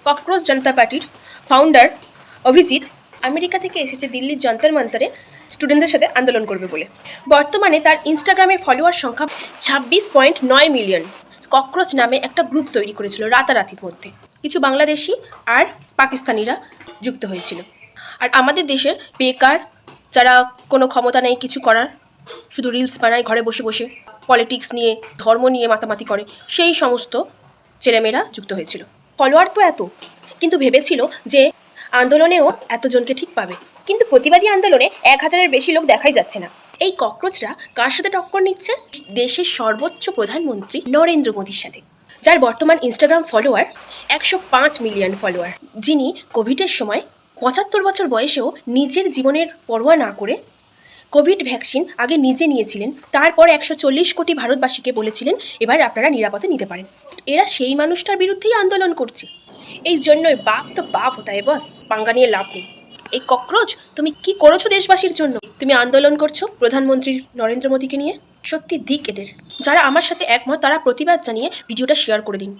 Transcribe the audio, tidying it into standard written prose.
Cockroach জনতা পার্টির founder Abhijit America থেকে এসেছে দিল্লির যন্তর মন্তরে স্টুডেন্টদের সাথে আন্দোলন করবে বলে। বর্তমানে তার ইনস্টাগ্রামের ফলোয়ার সংখ্যা 26.9 মিলিয়ন। ককরোচ নামে একটা গ্রুপ তৈরি করেছিল রাতারাতির মধ্যে। কিছু বাংলাদেশি আর পাকিস্তানিরা যুক্ত হয়েছিল। আর আমাদের দেশের বেকার যারা কোনো ক্ষমতা নেই কিছু করার, শুধু রিলস বানায় ঘরে বসে বসে, পলিটিক্স নিয়ে ধর্ম নিয়ে মাতামাতি করে, সেই সমস্ত ছেলেমেয়েরা যুক্ত হয়েছিল। ফলোয়ার তো এত, কিন্তু ভেবেছিল যে আন্দোলনেও এতজনকে ঠিক পাবে, কিন্তু প্রতিবাদী আন্দোলনে 1000-এর বেশি লোক দেখাই যাচ্ছে না। এই ককরোচরা কার সাথে টক্কর নিচ্ছে? দেশের সর্বোচ্চ প্রধানমন্ত্রী নরেন্দ্র মোদীর সাথে, যার বর্তমান ইনস্টাগ্রাম ফলোয়ার 105 মিলিয়ন ফলোয়ার, যিনি কোভিডের সময় 75 বছর বয়সেও নিজের জীবনের পরোয়া না করে কোভিড ভ্যাকসিন আগে নিজে নিয়েছিলেন, তারপর 140 কোটি ভারতবাসীকে বলেছিলেন এবার আপনারা নিরাপদে নিতে পারেন। এরা সেই মানুষটার বিরুদ্ধেই আন্দোলন করছে। এই জন্যই বাপ তো বাপ হতা है বস, পাঙ্গা নিয়ে লাভ নেই। এই ককরোচ, তুমি কি করেছো দেশবাসীর জন্য? তুমি আন্দোলন করছো প্রধানমন্ত্রী নরেন্দ্র মোদীকে নিয়ে? সত্যি দিক এদের। যারা আমার সাথে একমত তারা প্রতিবাদ জানিয়ে ভিডিওটা শেয়ার করে দিন।